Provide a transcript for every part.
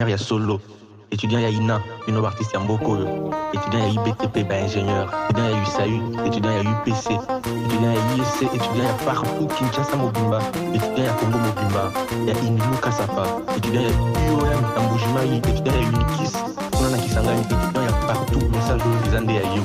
Il y a Solo, étudiant il y a Ina, une artiste Yamboko, étudiant il y a IBTP, ingénieur, étudiant il y a eu SAU, étudiant il y a UPC, étudiant il y a IEC, étudiant il y a partout Kinshasa Mobimba, étudiant il y a Congo Mobimba, il y a Ininu Kasapa, étudiant il y a UOM, Tamboujimaï, étudiant il y a Unikis, on a Kisangani, étudiant il y a partout, message aux Andé à You.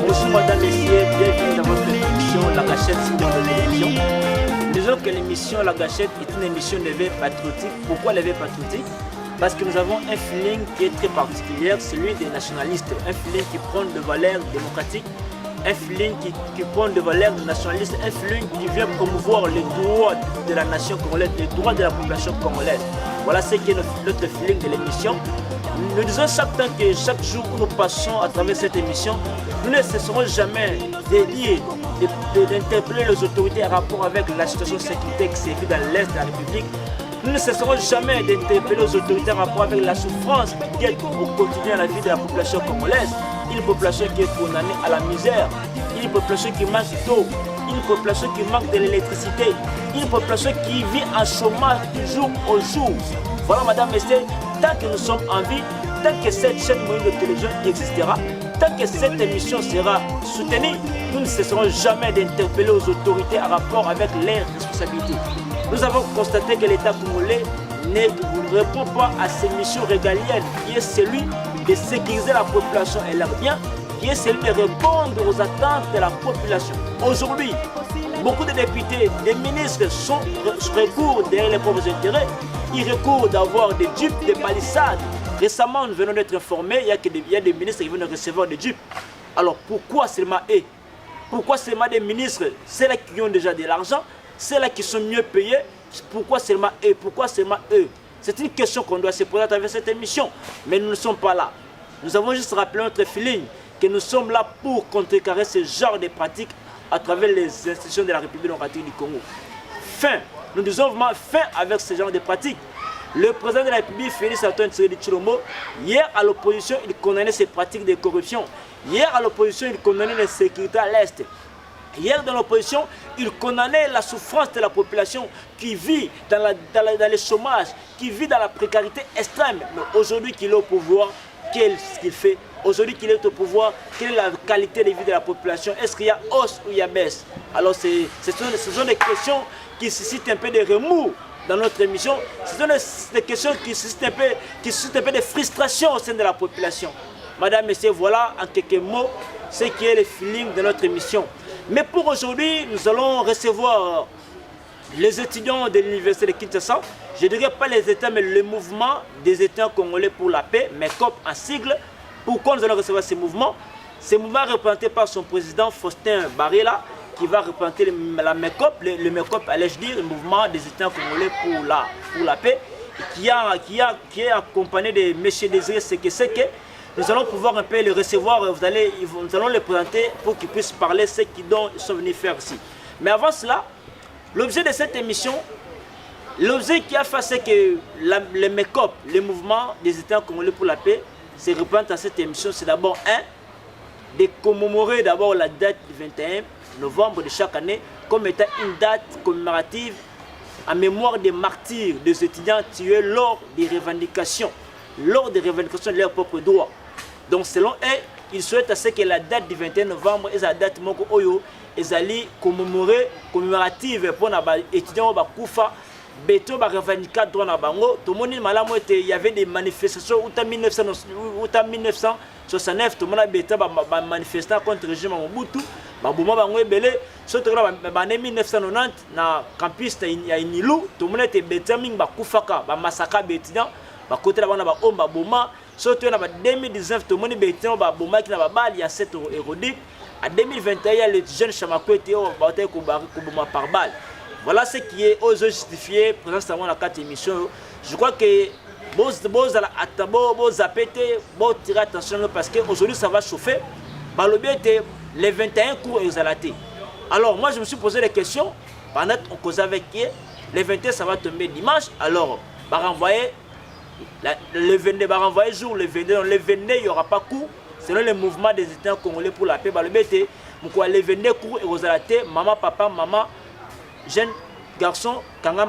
Bonjour madame, messieurs, bienvenue dans votre émission La Gâchette de télévision. Disons que l'émission La Gâchette est une émission de veille patriotique. Pourquoi la veille patriotique? Parce que nous avons un feeling qui est très particulier, celui des nationalistes. Un feeling qui prend de valeurs démocratiques, un feeling qui prend de valeurs nationalistes, un feeling qui vient promouvoir les droits de la nation congolaise, les droits de la population congolaise. Voilà ce qui est notre feeling de l'émission. Nous disons chaque temps que chaque jour où nous passons à travers cette émission, nous ne cesserons jamais d'interpeller les autorités en rapport avec la situation de sécurité qui sévit dans l'Est de la République. Nous ne cesserons jamais d'interpeller les autorités en rapport avec la souffrance qui guette au quotidien la vie de la population congolaise. Une population qui est condamnée à la misère, une population qui manque d'eau, une population qui manque de l'électricité, une population qui vit en chômage du jour au jour. Voilà, madame, messieurs, tant que nous sommes en vie, tant que cette chaîne moyenne de télévision existera, tant que cette émission sera soutenue, nous ne cesserons jamais d'interpeller les autorités en rapport avec leurs responsabilités. Nous avons constaté que l'État congolais ne répond pas à ses missions régaliennes, qui est celui de sécuriser la population et leurs biens, qui est celui de répondre aux attentes de la population. Aujourd'hui, beaucoup de députés, des ministres recourent derrière les propres intérêts. Ils recourent d'avoir des dupes, des palissades. Récemment, nous venons d'être informés, il y a des ministres qui viennent recevoir des dupes. Alors pourquoi seulement eux? Pourquoi seulement des ministres? C'est là qui ont déjà de l'argent, c'est là qui sont mieux payés. Pourquoi seulement eux? Pourquoi seulement eux? C'est une question qu'on doit se poser à travers cette émission. Mais nous ne sommes pas là. Nous avons juste rappelé notre feeling que nous sommes là pour contrecarrer ce genre de pratiques à travers les institutions de la République démocratique du Congo. Fin. Nous disons vraiment fin avec ce genre de pratiques. Le président de la République, Félix Antoine Tshisekedi Tshilombo, hier à l'opposition, il condamnait ces pratiques de corruption. Hier à l'opposition, il condamnait l'insécurité à l'Est. Hier dans l'opposition, il condamnait la souffrance de la population qui vit dans le chômage, qui vit dans la précarité extrême. Mais aujourd'hui qu'il est au pouvoir, qu'est-ce qu'il fait? Aujourd'hui qu'il est au pouvoir, quelle est la qualité de vie de la population? Est-ce qu'il y a hausse ou il y a baisse? Alors ce sont des questions qui suscitent un peu de remous dans notre émission. Ce sont des questions qui suscitent un peu de frustration au sein de la population. Madame, messieurs, voilà en quelques mots ce qui est le feeling de notre émission. Mais pour aujourd'hui, nous allons recevoir les étudiants de l'université de Kinshasa. Je ne dirais pas les étudiants, mais le mouvement des étudiants congolais pour la paix, MECOP en sigle. Pourquoi nous allons recevoir ce mouvement? Ce mouvement est représenté par son président Faustin Barela, qui va représenter la MECOP, le MECOP, allais-je dire, le mouvement des étudiants congolais pour la paix, qui est accompagné de M. Désiré Sekeseke. Nous allons pouvoir un peu le recevoir, nous allons le présenter pour qu'ils puissent parler ce qu'ils sont venus faire ici. Mais avant cela, l'objet de cette émission, l'objet qui a fait, c'est que le MECOP, le mouvement des étudiants congolais pour la paix, se représente à cette émission. C'est d'abord de commémorer d'abord la date du 21 novembre de chaque année comme étant une date commémorative en mémoire des martyrs, des étudiants tués lors des revendications de leurs propres droits. Donc selon eux, ils souhaitent à ce que la date du 21 novembre est la date moko oyo ezali commémorative pour les étudiants bakufa beto ba revendicat droit na bango. Tout le monde malamu était, il y avait des manifestations ou en 1969 tout le monde a beta ba manifestant contre le régime Mobutu. Babuma bango ebele surtout en 1990 na campus ya Inilu tout le monde était beta ming bakufaka ba massacre d'étudiants ba côté là bana ba omba boma surtout en 2019 tout le monde beta ba boma qui na ba bali ya 7 érodique En 2021, les jeunes Chamakwete ont battu par balle. Voilà ce qui est aux justifié présentement dans la 4 émissions. Je crois que bon tirer attention parce qu'aujourd'hui ça va chauffer. Les 21 cours exalatés. Alors moi je me suis posé des questions. Pendant qu'on cause avec qui les 21 ça va tomber dimanche. Alors bah renvoyer le 22, bah renvoyer jour le 22. Le 22 il n'y aura pas cours. Selon le mouvement des étudiants congolais pour la paix, bah le BT, les 22 cours exalatés. Maman, papa, maman, jeune garçon, kanga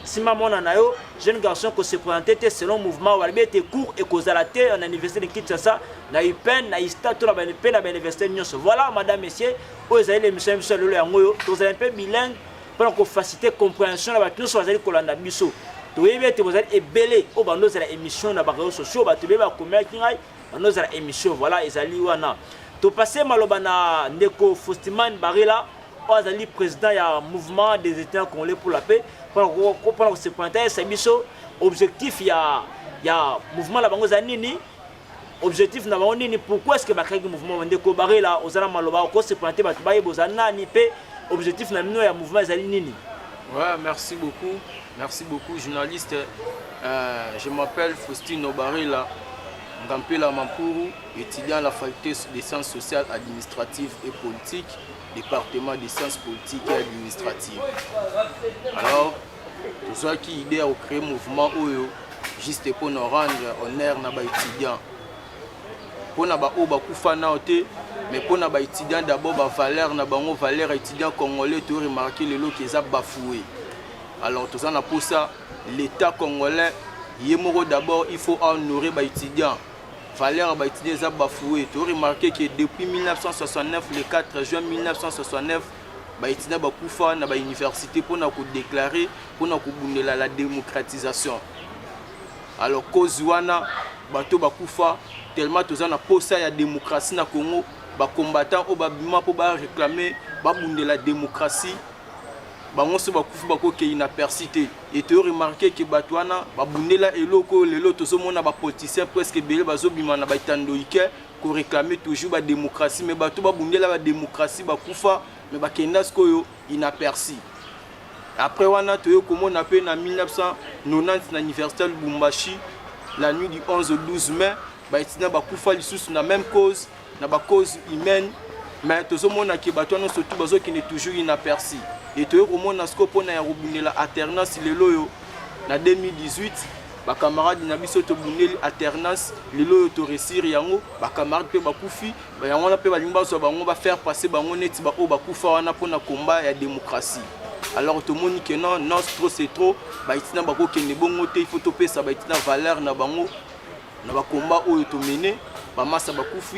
si maman nanayo, jeune garçon qui se présentait selon le mouvement où il était cours et exalaté en université de Kinshasa, na eu peine, na eu statut la peine à l'université de Nyonso. Voilà, madame, messieurs, vous avez l'émission sur le Yangoyo, vous avez un peu bilingue pour qu'on facilite la compréhension de tout ce que vous avez colanda biso. Vous avez ébélé au bandeau de l'émission dans les réseaux sociaux, vous avez combien qui aille dans l'émission. Voilà, ils allaient wana. Tout passé malobana Ndeko Faustiman Barila. Azali président du mouvement des étudiants congolais pour la paix. Pour se pointer, c'est biso objectif il y a mouvement la bango zanini. Objectif na bango nini pourquoi est-ce que ba créer mouvement Ndeko Barila ozala maloba ko se pointer ba baye bozana ni pe objectif na mino ya mouvement azali nini. Ouais, merci beaucoup. Merci beaucoup journaliste. Je m'appelle Faustine Barila. Ngampela Mampuru, étudiant à la faculté des sciences sociales, administratives et politiques, département des sciences politiques et administratives. Alors, tout ça qui idée à créer un mouvement juste pour nous rendre honneur à nos étudiants. Pour nous mais pour nous étudiants d'abord nos valeurs étudiants congolais, tu as remarqué les lots qu'ils ont bafoué. Alors, tout ça pour ça, l'État congolais, d'abord il faut honorer les étudiants. Valeur à étudier ça bafoué. Tu as remarqué que depuis 1969, le 4 juin 1969, les étudiants bakoufa na ba université pour nous déclarer pour nous la démocratisation. Alors cause wana bato bakoufa tellement tous na posa ya démocratie na Congo, ba combattants au babima pour ba réclamer ba la démocratie. Bango se bakufu bakoke inapercité et tu as remarqué que batwana babundela eloko lelo tozomona ba politiciens presque belé bazobima na batandoike ko réclamer toujours ba démocratie mais bato babundela ba démocratie bakufa mais bakenda skoyo inaperçu. Après wana to yo komona pe na 1990 na université de Lubumbashi la nuit du 11 au 12 mai ba etina bakufa lisusu na même cause na ba cause humaine mais tozomona que batwana surtout bazokende toujours inaperçu. Et tu as remonté la alternance en 2018. Les camarades ont fait alternance. Les camarades ont faire passer le combat et la démocratie. Alors tout le monde dit que non, c'est trop. Il faut topper ça, valeur na combat mené.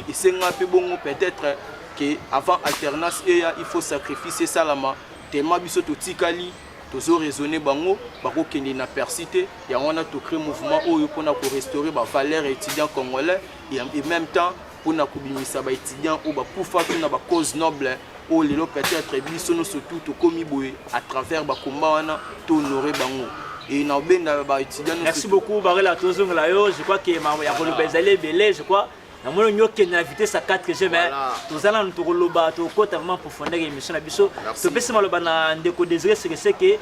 Et c'est peut-être qu'avant alternance, il faut sacrifier ça. Tellement biso to tikali tozo raisonner bango bako kende na persité ya wana to créer mouvement oyo pona ko restaurer ba valeur étudiant congolais et en même temps pona ko bimisa ba étudiant ou ba kufa na ba cause noble o lelo peut-être biso no surtout to komi boye à travers ba combat wana to honorer bango et na benda ba étudiant. Merci beaucoup Barela tozongla yo, je crois que ya ko le bezale belé je crois. Na mona nyoke na invité sa 4G mais tozala ntoko loba to kota vraiment profondeur émission na biso to pesa maloba na Ndeko Désiré c'est que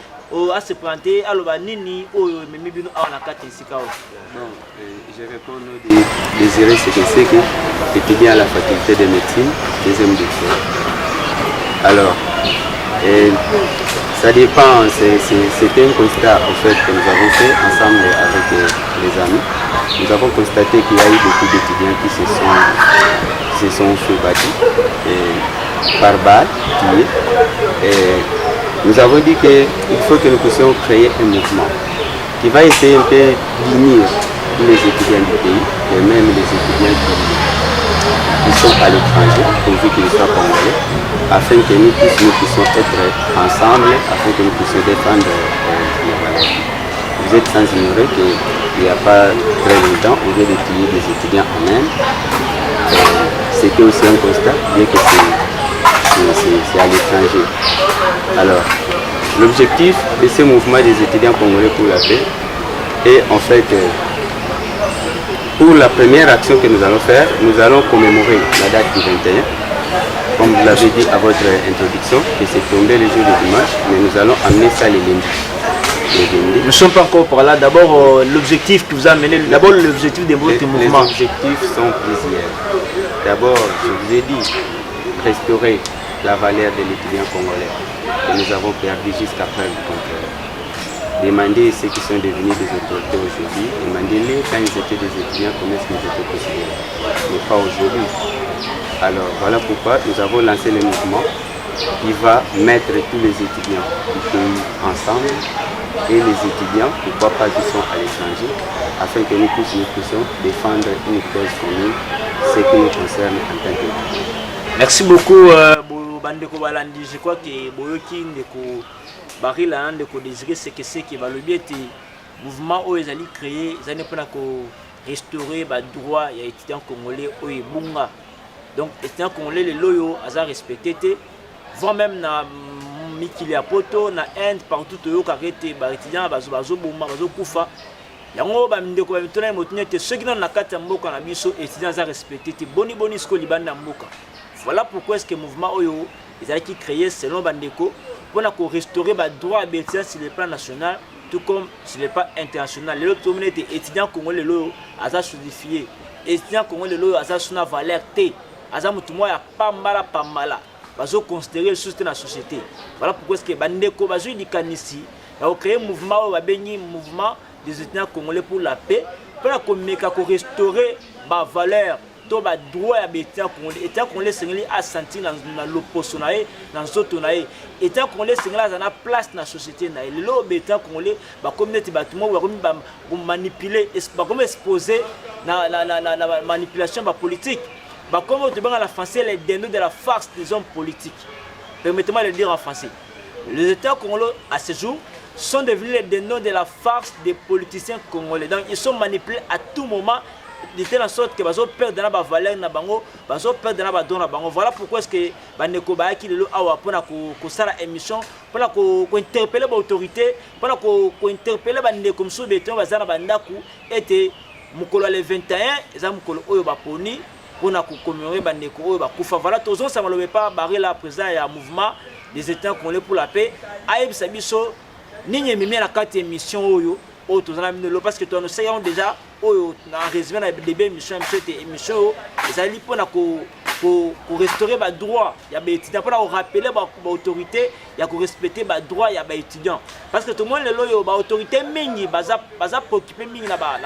a se présenter aloba nini o memi bino a na 4 sika o. Bon, je réponds au Désiré c'est que étudiant à la faculté de médecine deuxième diplôme. Alors ça dépend, c'était un constat en fait que nous avons fait ensemble avec les amis. Nous avons constaté qu'il y a eu beaucoup d'étudiants qui se sont fait battre par balle, tués. Nous avons dit qu'il faut que nous puissions créer un mouvement qui va essayer un peu d'unir tous les étudiants du pays et même les étudiants qui sont à l'étranger, pourvu qu'ils soient congolais, afin que nous puissions être ensemble, afin que nous puissions défendre les valeurs. Vous êtes sans ignorer qu'il n'y a pas très longtemps, au lieu de tuer des étudiants en Inde, c'était aussi un constat, bien que c'est à l'étranger. Alors, l'objectif de ce mouvement des étudiants congolais pour la paix est en fait, pour la première action que nous allons faire, nous allons commémorer la date du 21 comme vous l'avez dit à votre introduction, que c'est tombé le jour de dimanche, mais nous allons amener ça les lundis. Nous ne sommes pas encore par là. D'abord, l'objectif qui vous a amené, d'abord l'objectif de votre mouvement. Les objectifs sont plusieurs. D'abord, je vous ai dit, restaurer la valeur de l'étudiant congolais que nous avons perdu jusqu'à preuve du contraire. Demander ceux qui sont devenus des autorités aujourd'hui, demandez-les quand ils étaient des étudiants, comment est-ce qu'ils étaient considérés, mais pas aujourd'hui. Alors voilà pourquoi nous avons lancé le mouvement qui va mettre tous les étudiants du pays ensemble et les étudiants, pourquoi pas qui sont à l'étranger, afin que nous puissions défendre une cause commune, ce qui nous concerne en tant qu'étudiants. Merci beaucoup, Bandeko Balandi. Je crois que Boyoki Ndeko Barila Ndeko Désiré c'est qui va le bien le mouvement où ils allaient créer, ils allaient pour restaurer le droit des étudiants congolais au Bunga. Donc, les étudiants congolais, les loyaux, ils ont respecté, voire même na Mikili Apoto, na Inde, partout où ils ont arrêté, les étudiants, ils ont Kufa. Yango ba ndeko ba motuna te ceux qui dans la carte mboka na biso étudiants ont respecté boni sko libanda mboka. Voilà pourquoi est-ce que le mouvement Oyo ils qui créé selon Bandeko pour restaurer le droit à l'étudiant sur le plan national tout comme sur le plan international. Les autres étudiants congolais ont solidifié. Les étudiants congolais ont une valeur T. Ils ont mala. Ils ont considéré le soutien de la société. Voilà pourquoi est-ce que Bandeko a créé un mouvement mouvement des étudiants congolais pour la paix pour restaurer la valeur. Ba droit ya betia congolais état congolais sengeli a senti dans l'opposition dans zoto na et état congolais sengela za na place na société na le betia congolais ba communauté bâtiment ba manipuler ba comme exposer na manipulation ba politique ba comme te banga la français les dénouements de la farce des hommes politiques. Permettez-moi de le dire en français. Les états congolais à ce jour sont devenus les dénouements de la farce des politiciens congolais. Donc ils sont manipulés à tout moment. De telle sorte que bazo perdre na ba valeur na bango bazo perdre na ba don na bango. Voilà pourquoi est-ce que bandeko ba ki lelo awa pona ko sala émission pona ko interpeller ba autorité pona ko interpeller bandeko mso beton bazana bandaku était mukolo le 21 eza mukolo oyo ba poni pona ko commémorer bandeko oyo ba kufa. Voilà tozon ça malobe pas barrer la président ya mouvement des états congolais pour la paix aïb sabiso ninye mimi na 4 émission oyo parce que nous savons déjà en résumé dans le début émission ils allaient pour restaurer le droit il y a des étudiants pour rappeler l'autorité il y a respecter le droit il y a des étudiants parce que tout le monde l'autorité mingi baza préoccupé mingi na ba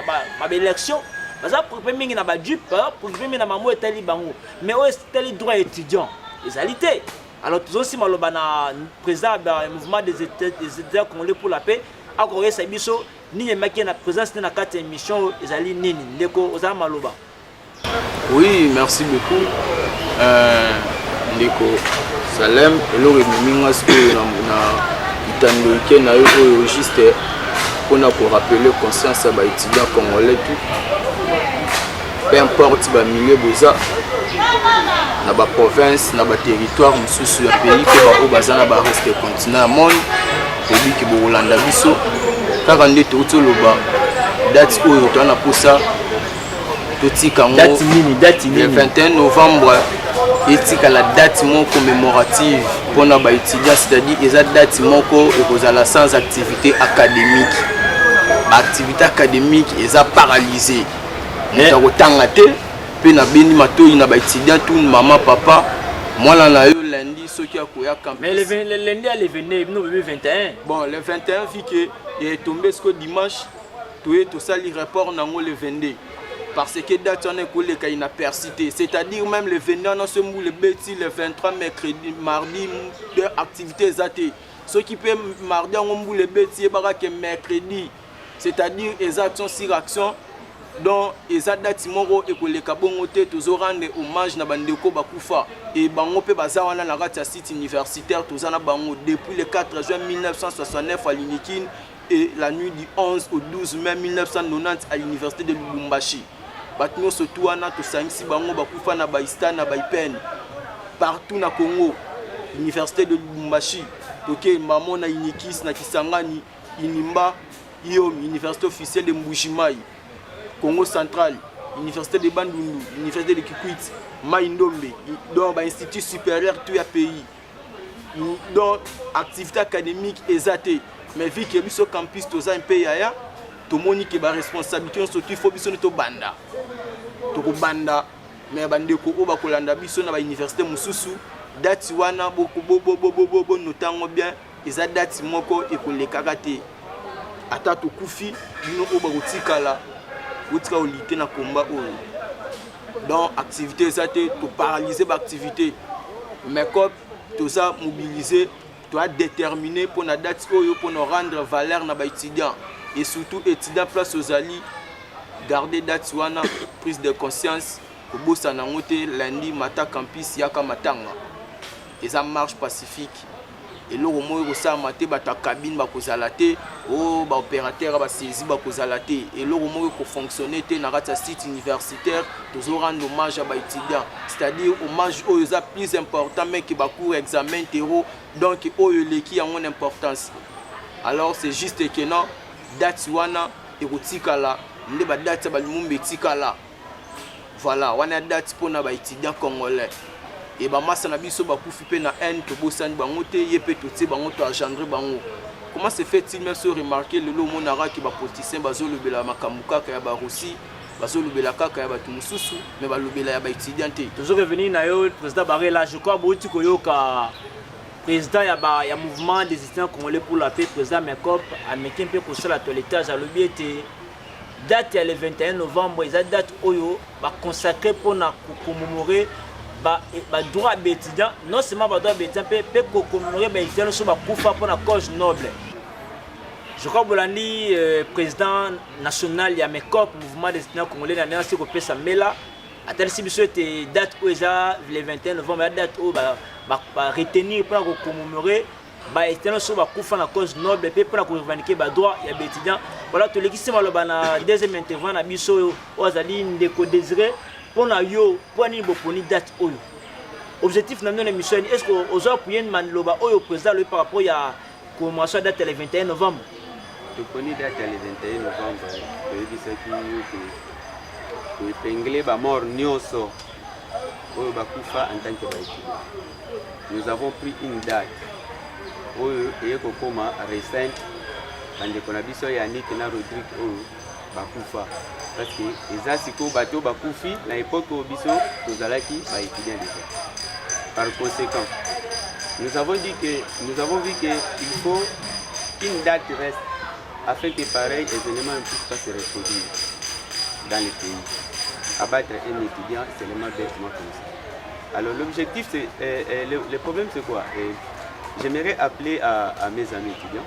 élection baza préoccupé mingi na ba jupe préoccupé mingi na mamo etali bango mais au etali droit étudiant les alités. Alors tous aussi maloba na président du mouvement des étudiants congolais pour la paix a coré sabiso ni maki na présence na 4 émissions ezali nini ndeko oza maloba. Oui, merci beaucoup. Ndeko Salem elo reminga ce que na itando ke na yo juste pour rappeler conscience à ba étudiants congolais tout. Peu importe ba milieu boza na ba province na ba territoire mususu ya pays que ba o bazana ba reste continent monde pays ki bo Holanda biso kaka nde totoloba date oyo tona posa totika ngo date nini le 21 novembre etika la date moko commémorative pona ba étudiants c'est-à-dire eza date moko ekozala sans activité académique ba activité académique eza paralysée na kotanga te pe na beni matoyi na ba étudiants tout maman papa mwana na yo lundi soki akoya campus. Mais le lundi à l'événement nous le 21. Bon le 21 vu que il est tombé ce dimanche tout ça le rapport nango le 22 parce que date on est collé qu'il n'a persisté c'est-à-dire même le 22 on se moule le bêtis le 23 mercredi mardi de activités zaté ce qui peut mardi on moule le bêtis bara que mercredi c'est-à-dire les actions sur action donc les adati moko ekoleka bongo te tozo rendre hommage na bandeko bakufa et bango pe bazawana na kati ya site universitaire tozana bango depuis le 4 juin 1969 à l'Unikin et la nuit du 11 au 12 mai 1990 à l'université de Lubumbashi. Batno surtout wana to sangisi bango bakufa na baista na baipen partout na Congo université de Lubumbashi toke mamo na Inikis na Kisangani Inimba iyo université officielle de Mbujimayi Congo central, université de Bandundu, université de Kikwit, Maïndombe, dans l'institut supérieur tout le pays, dans l'activité académique exatée. Mais vu que ce campus tout un pays aya, tout le monde qui a responsabilité surtout il faut biso to banda. To banda mais bande ko oba ko landa biso na ba université mususu date wana boko notango bien eza date moko ekolekaka te. Ata to kufi bino oba kotikala kotika olité na combat oyo. Donc activité exatée to paralyser ba activité. Mais comme tout ça mobiliser tu as déterminé pour la date pour nous rendre valeur na étudiants et surtout étudiants place aux alliés garder date wana prise de conscience pour bossa na ngote lundi matin campus yaka matanga et ça marche pacifique et là au moins ça maté ba ta cabine ba kozala te oh ba opérateur ba saisi ba kozala te et là au moins ko fonctionner te na rata site universitaire toujours rendre hommage à ba étudiants c'est-à-dire hommage aux est plus important mais que ba cours examen terreau donc oyo leki a une importance. Alors c'est juste que non date wana ekotikala nde ba date ba lumumbe tikala. Voilà, wana date pour na ba étudiants congolais. Et ba massa na biso ba kufi pe na haine to bosani bango te yepé to tse bango to agendre bango. Comment se fait-il même se remarquer le lot monara qui ba politicien bazo lobela makamuka ka ya ba Russie bazo lobela kaka ya ba tumususu mais ba lobela ya ba étudiant te. Toujours revenir na yo président Barré là je crois boti koyoka président ya mouvement des étudiants congolais pour la paix président Mekop américain pe ko sala toilettage à l'obéité date le 21 novembre eza date oyo ba consacré pour na commémorer ba droit d'étudiant non seulement ba droit d'étudiant pe ko commémorer ba étudiant so ba kufa pour na cause noble. Je crois bolandi président national ya Mekop mouvement des étudiants congolais na nasi ko pesa mela atel si biso te date où eza le 21 novembre la date où ba retenir pour commémorer ba étudiant so ba kufa na cause noble pe pour revendiquer ba droit ya étudiant. Voilà tout l'équipe maloba na deuxième intervenant na biso ozali ndeko désiré pour na yo pour ni boponi date oyo objectif na notre mission est-ce que ozo pour yen maloba oyo président le par rapport ya commémoration date le 21 novembre to poni date le 21 novembre to yebisaki ko épingler ba mort nyonso oyo bakufa en tant que baétudiant. Nous avons pris une date oyo ekokoma recente bandeko na biso ya Nick na Rodrigue oyo bakufa parce que eza siko bato bakufi na époque oyo biso tozalaki baétudiant déjà. Par conséquent nous avons vu que il faut qu'une date reste afin que pareil événements ne puissent pas se reproduire dans le pays. Abattre un étudiant c'est seulement bêtement comme ça. Alors l'objectif c'est le problème c'est quoi? J'aimerais appeler à mes amis étudiants.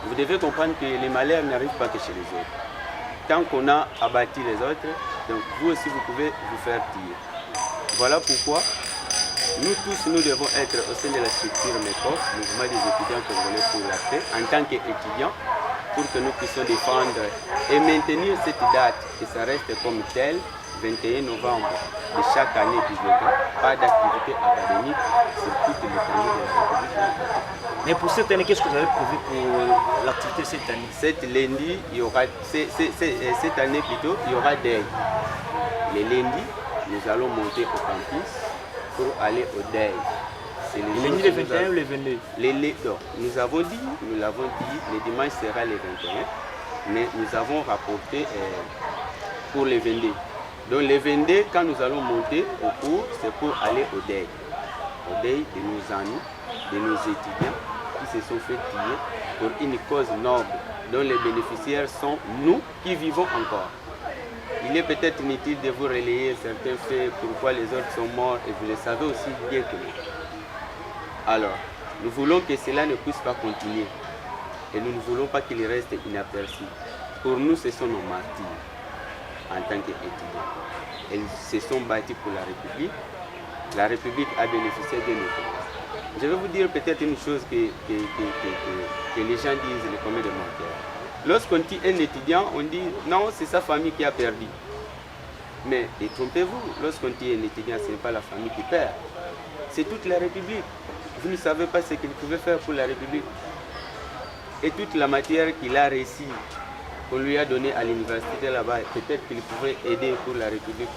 Vous devez comprendre que les malheurs n'arrivent pas que chez les autres. Tant qu'on a abattu les autres, donc vous aussi vous pouvez vous faire tirer. Voilà pourquoi nous tous nous devons être au sein de la structure MECOF, mouvement des étudiants congolais pour la paix, en tant qu'étudiants, pour que nous puissions défendre et maintenir cette date, que ça reste comme tel, 21 novembre de chaque année du Bénin, pas d'activité académique sur toute l'étendue de la République. Mais pour cette année, qu'est-ce que vous avez prévu pour l'activité cette année? Cette lundi, il y aura, cette année plutôt, il y aura des. Les lundis, nous allons monter au campus pour aller au DEI. C'est le lundi le 21 ou le 22? Nous l'avons dit, le dimanche sera le 21, mais nous avons rapporté pour le 22. Donc le 22, quand nous allons monter au cours, c'est pour aller au DEI. Au DEI de nos amis, de nos étudiants qui se sont fait tirer pour une cause noble dont les bénéficiaires sont nous qui vivons encore. Il est peut-être inutile de vous relayer certains faits, pourquoi les autres sont morts, et vous le savez aussi bien que nous. Alors, nous voulons que cela ne puisse pas continuer. Et nous ne voulons pas qu'il reste inaperçu. Pour nous, ce sont nos martyrs en tant qu'étudiants. Ils se sont battus pour la République. La République a bénéficié de nous. Je vais vous dire peut-être une chose que les gens disent, les communs de mortels. Lorsqu'on dit un étudiant, on dit non, c'est sa famille qui a perdu. Mais détrompez-vous, lorsqu'on dit un étudiant, ce n'est pas la famille qui perd. C'est toute la République. Vous ne savez pas ce qu'il pouvait faire pour la République. Et toute la matière qu'il a réussi, qu'on lui a donnée à l'université là-bas, peut-être qu'il pouvait aider pour la République.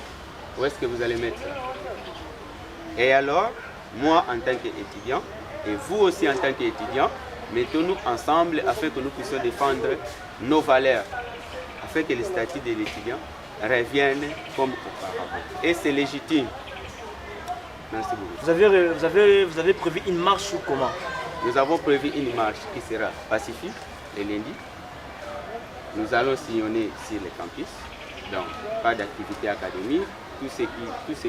Où est-ce que vous allez mettre ça? Et alors, moi en tant qu'étudiant, et vous aussi en tant qu'étudiant, mettons-nous ensemble afin que nous puissions défendre nos valeurs, afin que le statut de l'étudiant revienne comme auparavant. Et c'est légitime. Merci beaucoup. Vous avez prévu une marche ou comment? Nous avons prévu une marche qui sera pacifique le lundi. Nous allons sillonner sur le campus. Donc, pas d'activité académique. Tous ceux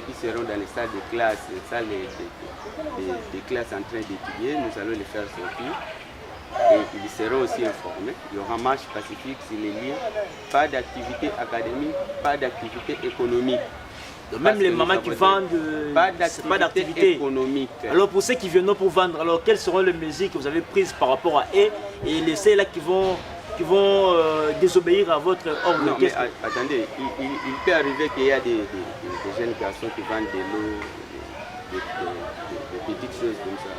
qui seront dans les salles de classe, les salles de classe en train d'étudier, nous allons les faire sortir. Et ils seront aussi informés. Il y aura marche pacifique sur les lieux. Pas d'activité académique, pas d'activité économique. Donc même les mamans qui vendent, pas d'activité économique. Alors pour ceux qui viennent pour vendre, alors quelles seront les mesures que vous avez prises par rapport à eux et les ceux là qui vont désobéir à votre ordre? Non, mais attendez, il peut arriver qu'il y a des jeunes garçons qui vendent de l'eau, des petites choses comme ça.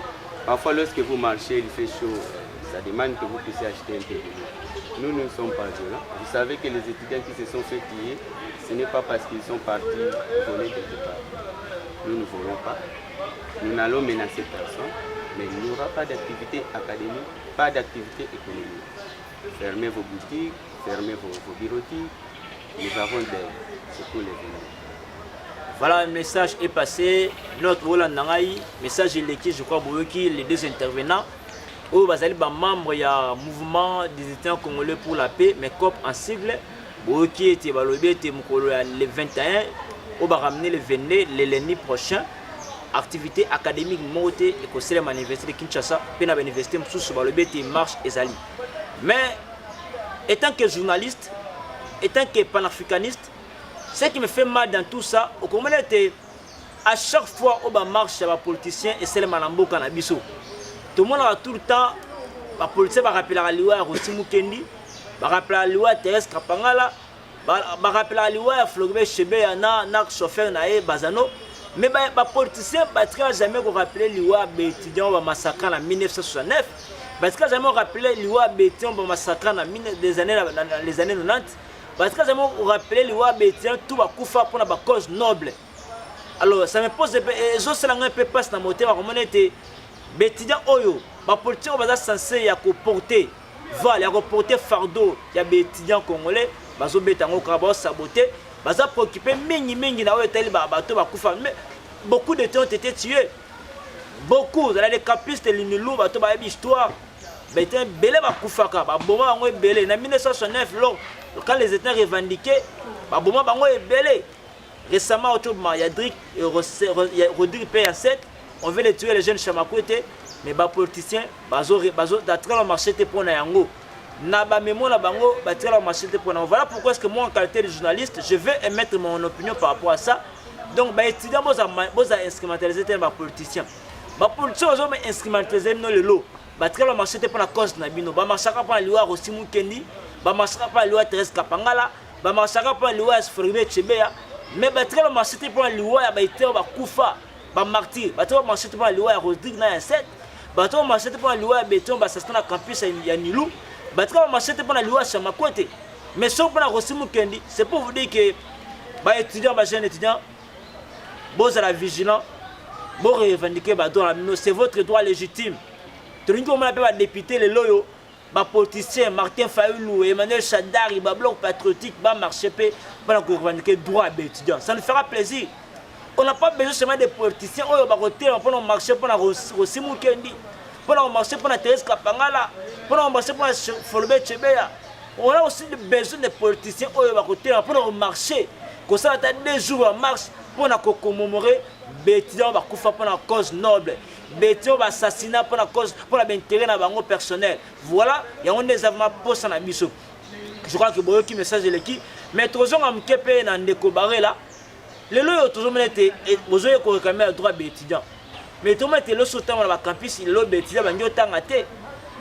Parfois lorsque vous marchez, il fait chaud, ça demande que vous puissiez acheter un peu de l'eau. Nous ne sommes pas violents. Vous savez que les étudiants qui se sont fait piller, ce n'est pas parce qu'ils sont partis voler quelque part. Nous ne volons pas. Nous n'allons menacer personne, mais il n'y aura pas d'activité académique, pas d'activité économique. Fermez vos boutiques, fermez vos bureautiques. Nous avons d'aide, surtout les venus. Voilà, le message est passé. Notre Roland Nangaï, message est l'équipe, je crois, les deux intervenants. Où vous avez membre du mouvement des étudiants congolais pour la paix, mais COP en sigle. Qui était le 21, on va ramener le 22, le lundi prochain. Activité académique, monté et conseil à l'université de Kinshasa, puis à l'université de marche et Zali. Mais étant que journaliste, étant que panafricaniste, ce qui me fait mal dans tout ça, au Congo, à chaque fois on marche, les politiciens et c'est le Manambo Kanabiso. Tout le monde a tout le temps, les politiciens va rappeler à l'Iwa Rossi Mukendi. Je rappelle à l'Iwa Thérèse Kapangala, je rappelle à l'Iwa Floribert Chebe, na chauffeur Naé Bazano. Mais les politiciens ne jamais rappeler l'Iwa étudiant au massacre en 1969. Parce que jamais rappelé l'Iwa étudiant au massacre dans les années 90. Parce que jamais rappelé l'Iwa étudiant tout va couper pour la cause noble. Alors ça me pose des choses un peu pas dans mon terrain. Comment était étudiant Oyo, les politiciens sont censés porter. Il y a porté fardeau, il y a des étudiants congolais, ils ont saboté, ils ont préoccupé, beaucoup d'étudiants ont été tués. Beaucoup, dans les campus de l'Inulou, ils ont une histoire. Ils ont belé en 1969, quand les étudiants revendiquaient, ils ont belé. Récemment, il y a Rodrigue P7, on veut les tuer les jeunes Chamakwete. Mais les politiciens, ils ont marché pour Nayango. Voilà pourquoi est-ce que moi, en qualité de journaliste, je vais émettre mon opinion par rapport à ça. Donc, les étudiants, ils ont instrumentalisé les politiciens. Les politiciens, ils ont instrumentalisé le lot. Ils ont marché pour la cause de Nabino. Ils ont marché pour la loi Rossi Mukendi. Ils ont marché pour la loi Thérèse Kapangala. Ils ont marché pour la loi Floribert Chebeya. Mais ils ont marché pour la loi Koufa. Ils ont marché pour la loi Rodrigue Nayanset. Ils ont marché pour la loi Béton, ils ont marché campus à Nilou. Ils ont marché pour la loi Chamakwete. Mais si on prend Rossi Mukendi, c'est pour vous dire que les étudiants, les jeunes étudiants, vous êtes vigilants, vous revendiquez, c'est votre droit légitime. Tout le monde appelle les députés, les loyaux, les politiciens, Martin Fayoulou, Emmanuel Chadari, les blocs patriotiques, les marchés pour revendiquer le droit des étudiants. Ça nous fera plaisir. On n'a pas besoin seulement des politiciens pour marcher pour Rossi Mukendi, pour marcher pour Thérèse Kapangala, pour marcher pour Floribert Chebeya. On a aussi besoin des politiciens pour marcher. Comme ça, on a 2 jours en marche pour commémorer les étudiants pour la cause noble, les étudiants assassinats pour la cause, pour l'intérêt personnel. Voilà, il y a un des avants pour ça. Je crois que beaucoup de messages de l'équipe, mais toujours en Mkepe dans Ndeko là. Les lois ont toujours été réclamé le droit des étudiants. Mais tout le monde est là sur le campus, les lois des étudiants ont été engagés.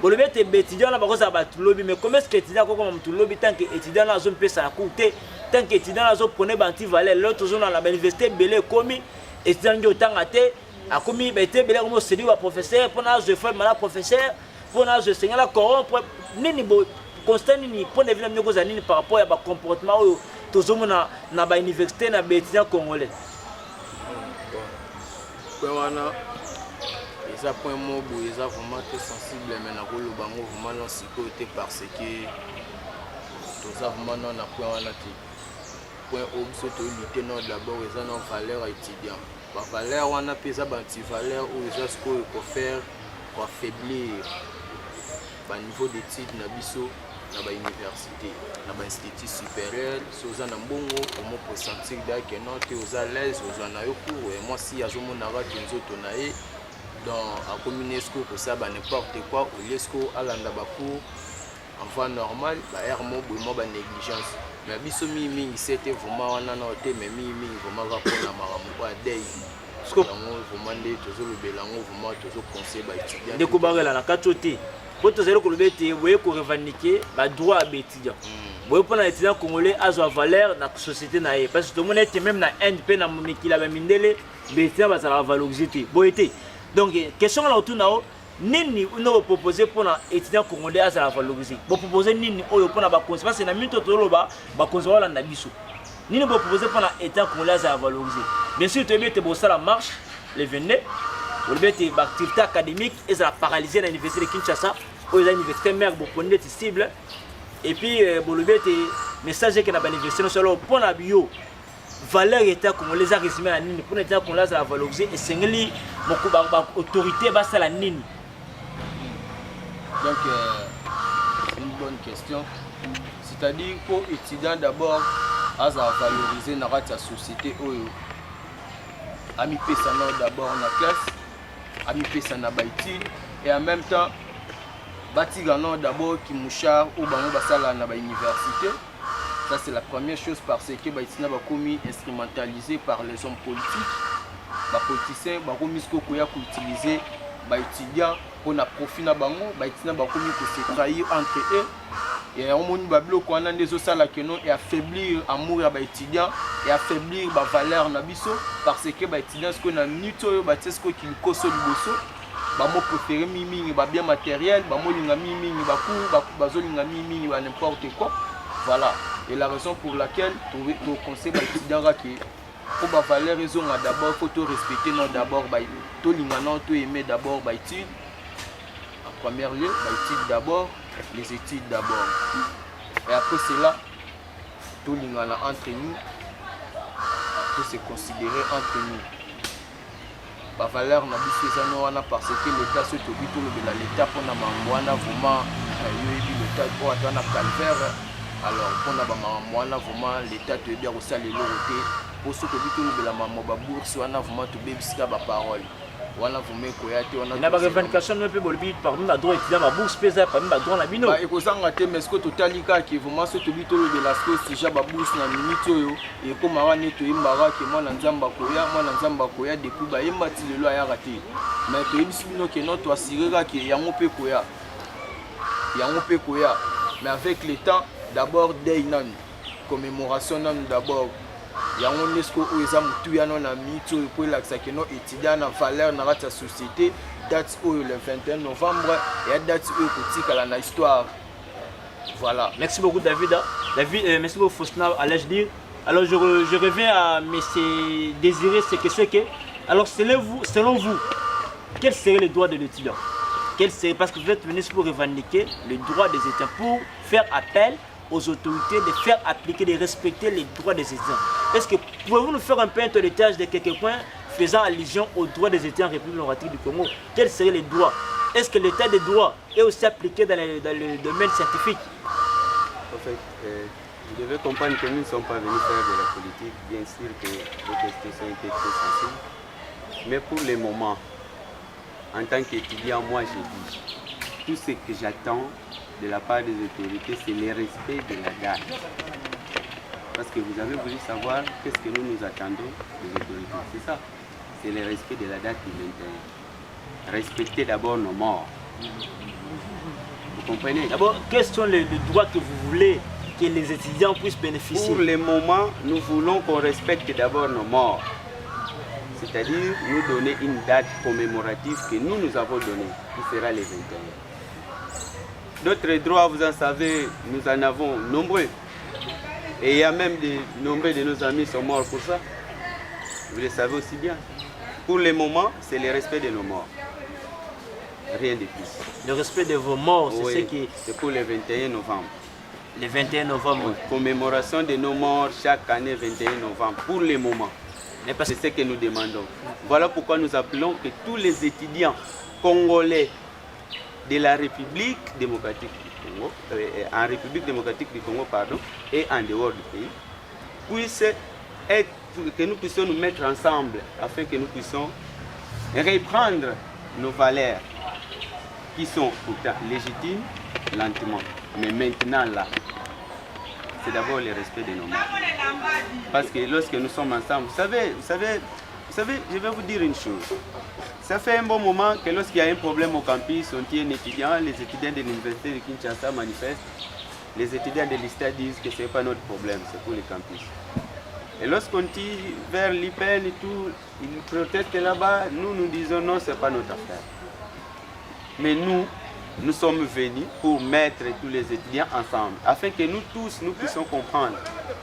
Pour les étudiants, mais comment est-ce que les étudiants ont lobby tant que les étudiants ont zone ça a coûté, tant que les étudiants ont pris banti valeur, l'autre toujours dans l'université belé commis, les étudiants ont été engagés, a commis belé comme c'est lui le professeur, pour nous faire mal professeur, pour nous enseigner la corrompre, ni constant ni pour devenir mieux par rapport à comportement tozomona na ba université na ba étudiants congolais. Wana eza point moko eza vraiment très sensible mais na koloba ngo vraiment non sécurité parce que toza vraiment na point wana te point obso to lutter non d'abord eza non valeur étudiant ba valeur wana pesa ba anti valeur ou eza ce qu'on peut faire pour affaiblir ba niveau d'études na biso na ba université na ba institut supérieur soza na mbongo comment pour sentir que non te aux à l'aise aux na yo cours et moi si azomona ra nzoto na ye dans la communesco pour ça n'importe quoi ou l'esco à l'anda cours en voie normale ba ermo moi ba négligence mais biso mingi c'était vraiment on a noté mais mingi vraiment rapona maramu a day ce que vraiment ndé toujours le belango vraiment toujours conseil ba étudiant découvrir la katoté pour tous les collègues vous ko revendiquer ba droit à étudiant vous pour les étudiants congolais a sa valeur dans la société na parce que tout le monde est même na NP na mikila ba mindele étudiants ba sa valoriser boité donc question là autour nao nini nous proposer pour les étudiants congolais à sa valoriser vous proposer nini oyo pour na ba parce que na minto to loba ba konzo na biso nini vous proposer pour les étudiants congolais à sa valoriser bien sûr tu bien te bosser la marche les 22 vous avez des activités académiques et ça a paralysé l'université de Kinshasa où les universités mères pour prendre des cibles et puis vous avez des messages que dans l'université nationale pour la bio valeur état comme les a résumé à nini pour l'état qu'on les a valorisé et c'est une autorité basse à la nini. Donc c'est une bonne question, c'est-à-dire pour étudiant d'abord à valoriser dans la société où ami pesana d'abord en classe ami pesana baïti et en même temps batigano d'abord qui mouchard ou bango basala na ba université. Ça c'est la première chose parce que baïti na ba commis instrumentalisé par les hommes politiques, ba politiciens ba commis ko koya ko utiliser ba étudiants pour na profit na bango baïti na ba commis ko se trahir entre eux et on moni ba bloc wana ndezo sala que non et affaiblir amour ya ba étudiants et affaiblir ba valeur na biso parce que ba étudiants ce qu'on a nuto ba tsesko ki koso liboso ba mo préféré mimi ba bien matériel ba mo linga mimi ba cours ba zo linga mimi ba n'importe quoi voilà et la raison pour laquelle tu conseil ba étudiants qui pour ba valeur raison d'abord faut to respecter non d'abord ba to linga non to aimer d'abord ba études en premier lieu ba études d'abord les études d'abord et après cela tout lingana entre nous tout se considérer entre nous ba valeur na biso ezano wana parce que l'état se tobi tout le l'état pour na mangwana vraiment yoyebi l'état pour atana calvaire alors pour na ba mangwana vraiment l'état te bien aussi les loroté pour ce tobi tout le la maman ba bourse wana vraiment to bebisika ba parole wana vous me koyate wana na ba revendication no pe bolbi parmi ba droit étudiant ba bourse pesa parmi ba droit na bino ba ekozanga te mais ce que totalika qui vraiment ce to bitolo de la chose déjà ba bourse na minute oyo et comme wana to imbara que moi na nzamba koya depuis ba yemba ti lelo ya raté mais to yebisi bino que non to assurera que yango pe koya mais avec le temps d'abord day nan commémoration nan d'abord yango nesko o eza mutu ya non na mito pour l'accès que non étudiant na valeur na la société date le 21 novembre et date ko la histoire. Voilà. Merci beaucoup David. Merci beaucoup Faustin allais-je dire. Alors je reviens à monsieur Désiré ces questions que alors selon vous quel serait le droit de l'étudiant? Parce que vous êtes venu pour revendiquer le droit des étudiants pour faire appel aux autorités de faire appliquer, de respecter les droits des étudiants. Est-ce que pouvez-vous nous faire un peu un toilettage de quelques points faisant allusion aux droits des étudiants en République démocratique du Congo? Quels seraient les droits? Est-ce que l'état des droits est aussi appliqué dans le domaine scientifique? En fait, vous devez comprendre que nous ne sommes pas venus faire de la politique. Bien sûr que vos questions étaient très sensibles. Mais pour le moment, en tant qu'étudiant, moi je dis, tout ce que j'attends de la part des autorités, c'est le respect de la date. Parce que vous avez voulu savoir qu'est-ce que nous attendons des autorités. C'est ça, c'est le respect de la date du 21. Respecter d'abord nos morts. Vous comprenez? D'abord, quels sont les droits que vous voulez que les étudiants puissent bénéficier? Pour le moment, nous voulons qu'on respecte d'abord nos morts. C'est-à-dire nous donner une date commémorative que nous avons donnée, qui sera le 21. D'autres droits, vous en savez, nous en avons nombreux. Et il y a même des nombreux de nos amis qui sont morts pour ça. Vous le savez aussi bien. Pour le moment, c'est le respect de nos morts. Rien de plus. Le respect de vos morts, c'est Oui, ce qui... c'est pour le 21 novembre. Le 21 novembre. Oui, commémoration de nos morts chaque année 21 novembre. Pour le moment. C'est ce que nous demandons. Voilà pourquoi nous appelons que tous les étudiants congolais de la République démocratique du Congo, en République démocratique du Congo, pardon, et en dehors du pays, puissent être, que nous puissions nous mettre ensemble afin que nous puissions reprendre nos valeurs qui sont pourtant légitimes, lentement. Mais maintenant là, c'est d'abord le respect de nos morts. Parce que lorsque nous sommes ensemble, vous savez, je vais vous dire une chose. Ça fait un bon moment que lorsqu'il y a un problème au campus, on tient un étudiant, les étudiants de l'université de Kinshasa manifestent, les étudiants de l'ISTA disent que ce n'est pas notre problème, c'est pour le campus. Et lorsqu'on tire vers l'IPN et tout, ils protestent là-bas, nous disons non, ce n'est pas notre affaire. Mais nous sommes venus pour mettre tous les étudiants ensemble, afin que nous tous, nous puissions comprendre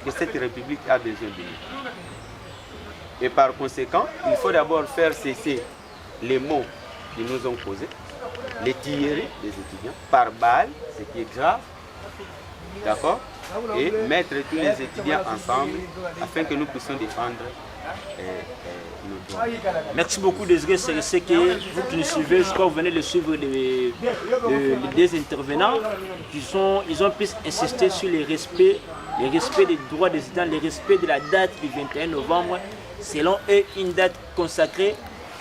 que cette République a besoin de nous. Et par conséquent, il faut d'abord faire cesser les mots qui nous ont causés, les tirer des étudiants par balle, ce qui est grave, d'accord, et mettre tous les étudiants ensemble afin que nous puissions défendre nos droits. Merci beaucoup Désiré, c'est que vous qui nous suivez, je crois que vous venez de suivre des intervenants ils ont pu insister sur le respect des droits des étudiants, le respect de la date du 21 novembre, selon eux une date consacrée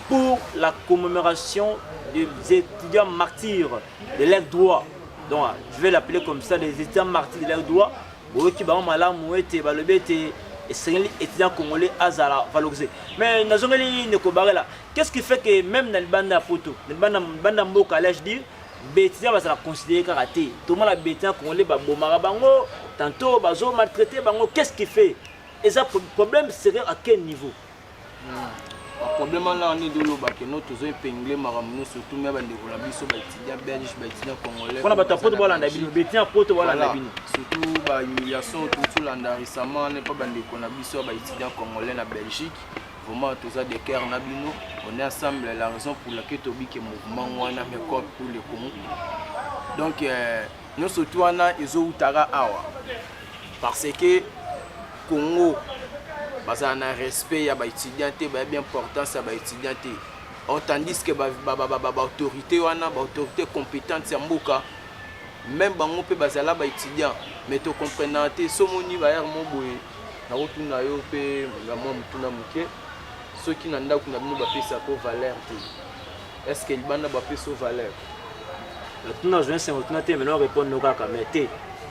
pour la commémoration des étudiants martyrs de leurs droits. Donc, je vais l'appeler comme ça, les étudiants martyrs de leurs droits. Étudiants congolais à valoriser. Mais qu'est-ce qui fait que même dans le banda poto, dans le banda mboka, là je dis, les étudiants vont considérer comme raté. Tout le monde a les étudiants congolais, bango, tantôt bazo maltraité, bango. Qu'est-ce qui fait? Et ça, le problème serait à quel niveau? Le problème là, on est de l'eau, que nous tous épinglés, surtout même les étudiants belges, les étudiants congolais. On a battu pour voir l'andabino, les étudiants pour voir l'andabino. Surtout l'humiliation, tout récemment, n'est pas bandé qu'on a vu sur les étudiants congolais en Belgique. Vraiment, tous des cœurs nabino. On est ensemble, la raison pour laquelle Tobi qui est mouvement, on a mis pour le Congo. Donc, nous surtout on a les Outara Awa. Parce que Congo. Parce qu'il y a un respect, il y a des étudiants, il y a une importance à les étudiants. Tandis que l'autorité compétente, c'est Mboka. Même si on peut être étudiant, mais tu comprends que si on est ceux qui n'ont pas valeur. Est-ce qu'il y a une valeur? Maintenant, je vais répondre à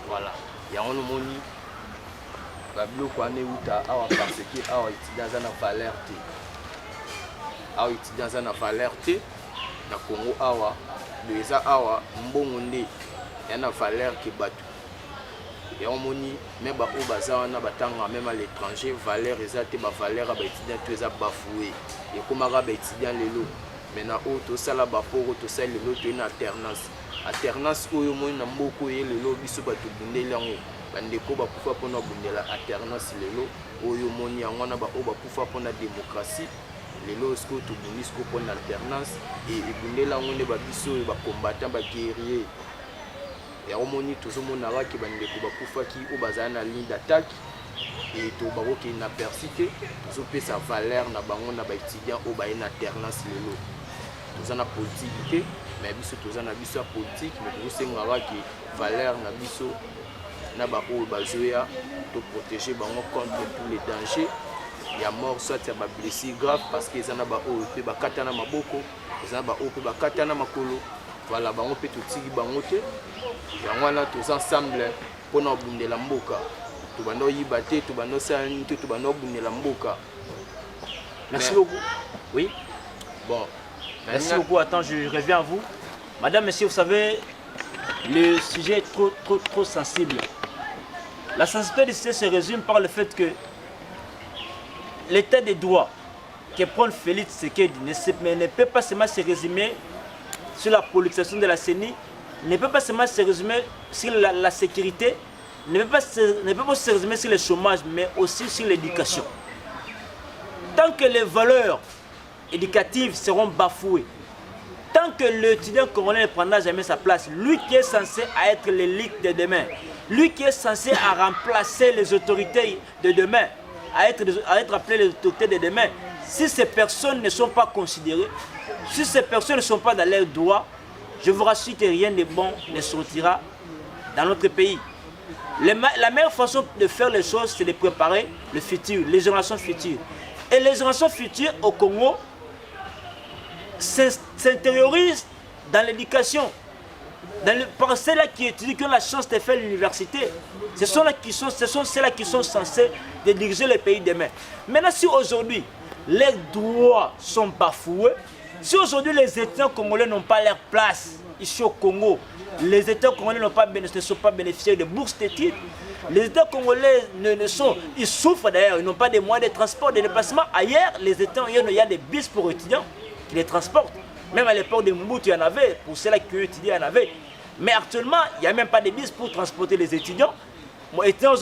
voilà. Il y a un moment. Babiloko ane uta awa parce que awa étudiants na valeur te. Awa étudiants na valeur te na Congo awa déjà awa mbongo nde ya na valeur ke batu. Et on moni même ba o baza na batanga même à l'étranger valeur ezate ba valeur ba étudiants to eza bafoué. Et comme ba étudiants lelo maintenant o to sala ba poro to sala lelo to na alternance oyo moni na mboko ye lelo biso batu bundeli yango. Bandeko bakufa pona bundela alternance lelo oyo moni yango na ba o bakufa pona démocratie lelo sko to bunisko pona alternance et bundela ngone ba biso ba combattant ba guerrier ya omoni tozomona ki bandeko bakufa ki o bazana ligne d'attaque et to baroki na persité zo pesa valeur na bango na ba étudiant o ba na alternance lelo tozana politique mais biso tozana biso politique mais tosenga ki valeur na biso na ba o bazoya to protéger bango contre tous les dangers. Il y a mort soit il y a blessé grave parce que ça na ba o pe ba katana maboko, ça na ba o pe ba katana makolo. Voilà bango pe to tigi bango te. Yango na tous ensemble pour na bundela mboka. To bando yibate to bando sani to bando bundela mboka. Merci beaucoup. Oui. Bon. Merci beaucoup. Attends, je reviens à vous. Madame, monsieur, vous savez, le sujet est trop sensible. La sensibilité du sujet se résume par le fait que l'état des droits que prend Félix Tshisekedi ne peut pas seulement se résumer sur la politisation de la CENI, ne peut pas seulement se résumer sur la sécurité, ne peut pas se résumer sur le chômage, mais aussi sur l'éducation. Tant que les valeurs éducatives seront bafouées, tant que l'étudiant congolais ne prendra jamais sa place, lui qui est censé être l'élite de demain, lui qui est censé remplacer les autorités de demain, à être appelé les autorités de demain, si ces personnes ne sont pas considérées, si ces personnes ne sont pas dans leurs droits, je vous rassure que rien de bon ne sortira dans notre pays. La meilleure façon de faire les choses, c'est de préparer le futur, les générations futures. Et les générations futures au Congo s'intériorisent dans l'éducation. Par ceux-là qui étudient, qui ont la chance de faire l'université, ce sont ceux-là qui sont censés de diriger le pays demain. Maintenant, si aujourd'hui, les droits sont bafoués, si aujourd'hui les étudiants congolais n'ont pas leur place ici au Congo, les étudiants congolais ne sont pas bénéficiaires de bourses d'études, les étudiants congolais ils souffrent d'ailleurs, ils n'ont pas de moyens de transport, de déplacement. Ailleurs, les étudiants, il y a des bus pour étudiants qui les transportent. Même à l'époque de Mobutu, il y en avait, pour ceux-là qui étudiaient, il y en avait. Mais actuellement, il n'y a même pas de bus pour transporter les étudiants. Les étudiants,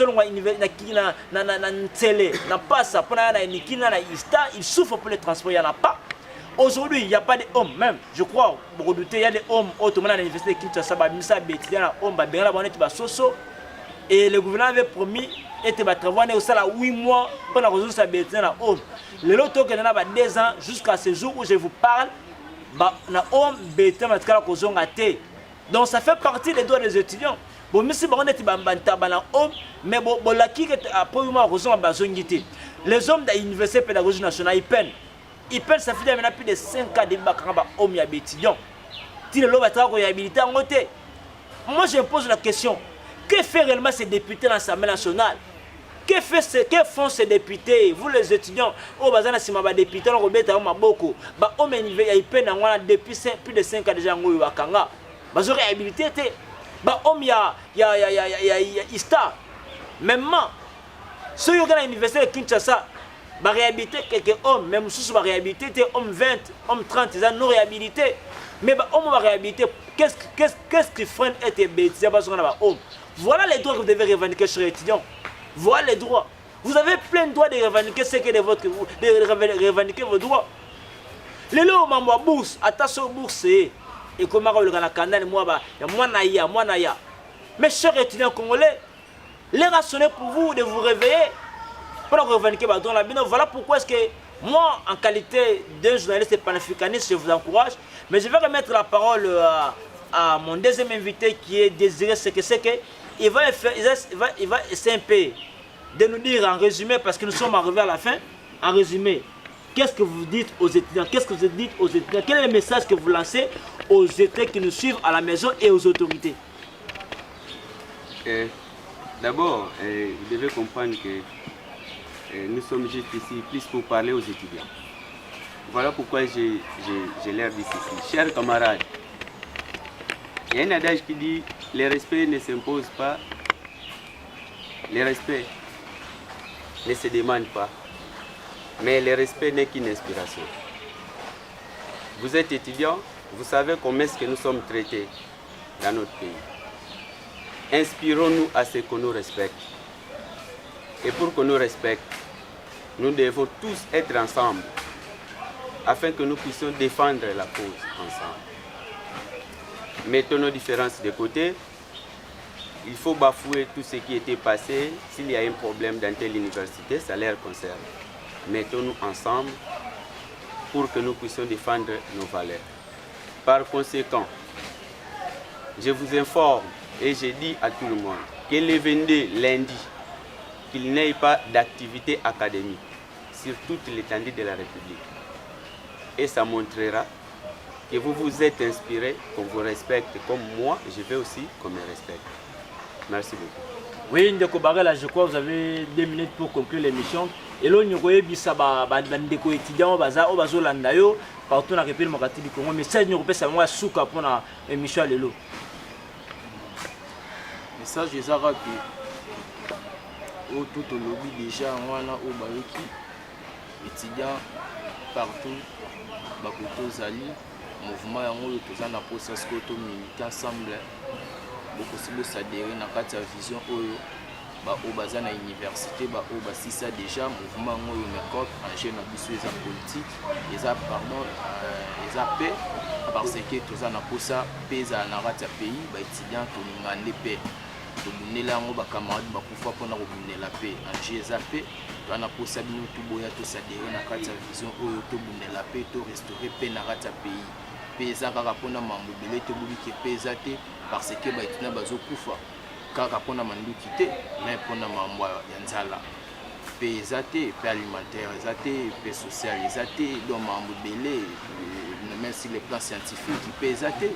ils souffrent pour les transports, il n'y en a pas. Aujourd'hui, il n'y a pas de hommes, même, je crois, beaucoup douter, il y a des hommes automatiques à l'université de Kinshasa, et le gouvernement avait promis de travailler aussi 8 mois pour résoudre sa bêtise dans homme. Le lot que nous avons 2 ans jusqu'à ce jour où je vous parle, donc ça fait partie des droits des étudiants. Bon, mais si on est mais les hommes de l'université pédagogique nationale, ils peinent. Ils peinent, ça fait maintenant plus de 5 ans de hommes étudiants. Moi, je me pose la question, que fait réellement ces députés dans l'Assemblée nationale? Que font ces députés, vous les étudiants, députés, depuis plus de 5 ans déjà, ils ont réhabilité. Il y a Ista. Même ceux qui ont l'université de Kinshasa, ils ont réhabilité quelques hommes, même si ils ont réhabilité hommes 20, hommes 30, ils ont réhabilité. Mais les hommes ont réhabilité. Qu'est-ce qui freine et bêtises? Voilà les droits que vous devez revendiquer chez les étudiants. Voilà les droits. Vous avez plein de droits de revendiquer ce qui est de revendiquer vos droits. Les lots ont bourse, attention bourse. Et comment on le canal, moi, mes chers étudiants congolais, les rationnels pour vous de vous réveiller pour revendiquer dans la bine. Voilà pourquoi est-ce que moi, en qualité d'un journaliste panafricaniste, je vous encourage, mais je vais remettre la parole à mon deuxième invité qui est Désiré Sekeseke. Il va essayer un peu de nous dire en résumé, parce que nous sommes arrivés à la fin, en résumé, qu'est-ce que vous dites aux étudiants? Qu'est-ce que vous dites aux étudiants? Quel est le message que vous lancez aux étudiants qui nous suivent à la maison et aux autorités? D'abord, vous devez comprendre que nous sommes juste ici plus pour parler aux étudiants. Voilà pourquoi j'ai l'air dit ceci. Chers camarades, il y a un adage qui dit « Le respect ne s'impose pas, le respect ne se demande pas, mais le respect n'est qu'une inspiration. » Vous êtes étudiants, vous savez comment est-ce que nous sommes traités dans notre pays. Inspirons-nous à ce qu'on nous respecte. Et pour qu'on nous respecte, nous devons tous être ensemble afin que nous puissions défendre la cause ensemble. Mettons nos différences de côté. Il faut bafouer tout ce qui était passé. S'il y a un problème dans telle université, ça les concerne. Mettons-nous ensemble pour que nous puissions défendre nos valeurs. Par conséquent, je vous informe et je dis à tout le monde que le 22 lundi, qu'il n'y ait pas d'activité académique sur toute l'étendue de la République. Et ça montrera que vous vous êtes inspiré, qu'on vous respecte comme moi, je veux aussi qu'on me respecte. Merci beaucoup. Oui, Ndeko Barela, je crois que vous avez 2 minutes pour conclure l'émission. Et là, nous avons des étudiants partout dans la République démocratique du Congo. Mais ça, nous avons fait pour l'émission. Le message des Arabes, tout au lobby déjà, on a au Bayoki, étudiants partout, Bakoto Zali, mouvement en haut, tout ça, on a process milité ensemble. possible s'adhérer dans la vision au baza na université au basisa déjà mouvement ngoyo mekop en jeune abiso eza politique eza pardon eza paix parce que toza na posa paix za na rata pays ba étudiant to ngande paix to bunela ngo ba camarade ba kufa pona ko bunela paix en jeu eza paix to na posa bino to boya to s'adhérer na kati ya vision oyo to bunela paix to restaurer paix na rata pays paix za kaka pona mambo belé to buki paix za te parce que ba étudiant bazo kufa kaka pona manduki te mais pona mambo ya nzala pe ezate pe alimentaire ezate pe social ezate donc mambo belé même si le plan scientifique pe ezate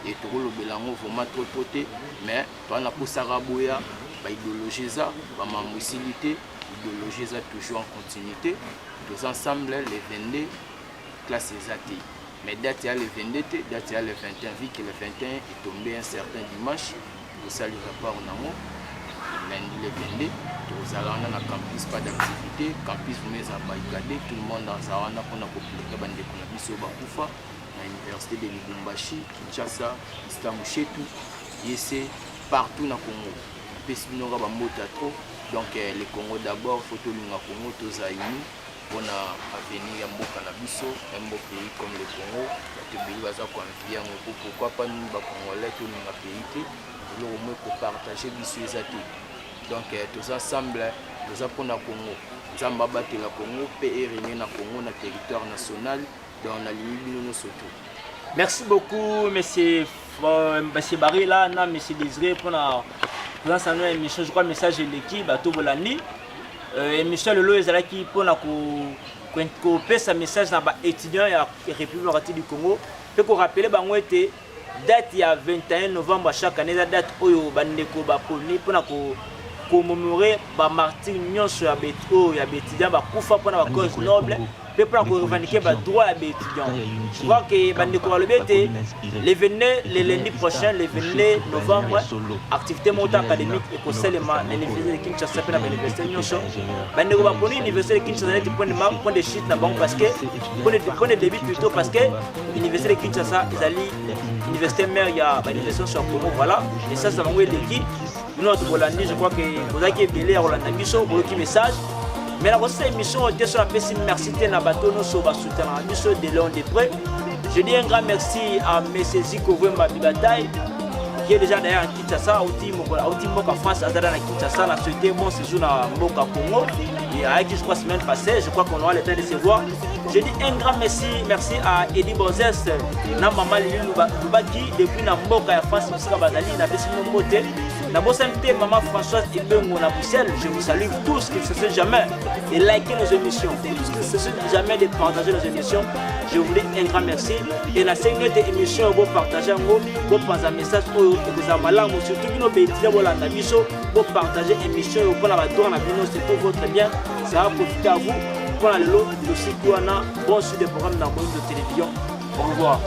et to lo belango vraiment trop te mais to na posaka boya ba idéologie za ba mambo silité idéologie za toujours en continuité tous ensemble les 22 classes ezate mais date ya le 22 date ya le 21 vu que le 21 est tombé un certain dimanche ça les rapports en amont lundi le 22 tous allons dans le campus pas d'activité campus vous mettez à barricade tout le monde dans sa wana pour na populaire bande kuna biso bakufa à l'université de Lubumbashi Kinshasa Istanbul yese partout na Congo pesi bino ba mota trop donc le Congo d'abord photo lunga Congo tous aïni pour na avenir ya mboka na biso un beau pays comme le Congo te pays baza confier pourquoi pas nous ba congolais tout lunga pays au moins pour partager les athées. Donc tous ensemble, nous avons le Congo. Nous avons battu le Congo, et régner le Congo, notre territoire national, dans la ligne surtout. Merci beaucoup, monsieur Barry, là, monsieur Désiré, pour la présence à nous émission. Je crois message de l'équipe, à tout Bolani. Émission le lot est qui pour la copier ce message dans les étudiants de la République démocratique du Congo. Pour rappeler, date il y a 21 novembre chaque année la date oyo bandeko ba poni pona ko commémorer ba martyr nyonso ya beto ya bétidia ba kufa pona ba cause noble pe pona ko revendiquer ba droit ya bétidia. Je crois que bandeko ba lobete le lundi prochain le 29 novembre activité monta académique et conseillement l'université de Kinshasa pe na l'université nyonso bandeko ba poni université de Kinshasa net point de chute na banque parce que point de début plutôt parce que l'université de Kinshasa ezali université mère il y a l'université sur Congo voilà et ça va envoyer l'équipe nous notre Bolandi je crois que vous avez belé à Rolanda Biso pour le message mais la grosse émission était sur la PC merci na bateau nous sur soutien à Biso de Léon Després je dis un grand merci à monsieur Ziko Vemba Bibataille qui est déjà d'ailleurs en Kinshasa outil Moka France à Zara na Kinshasa na souhaité bon séjour na Moka Congo et avec qui je crois semaine passée je crois qu'on aura le temps de se voir. Je dis un grand merci à Eddie Bozès, na maman Lili Lubaki depuis na Mboka ya France Musika Bazali na besi mon côté. Na bosanté maman Françoise Ebengo na Bruxelles, je vous salue tous qui ne cessent jamais de liker nos émissions, tous qui ne cessent jamais de partager nos émissions. Je vous dis un grand merci et la cinquième émission vous partagez vous pensez un message pour vous amalang surtout nos bêtises vous l'anda biso vous partagez émission pour la droit na bino c'est pour votre bien, ça va profiter à vous. Pour la lot, le site bon suite des programmes dans le monde de télévision. Au revoir.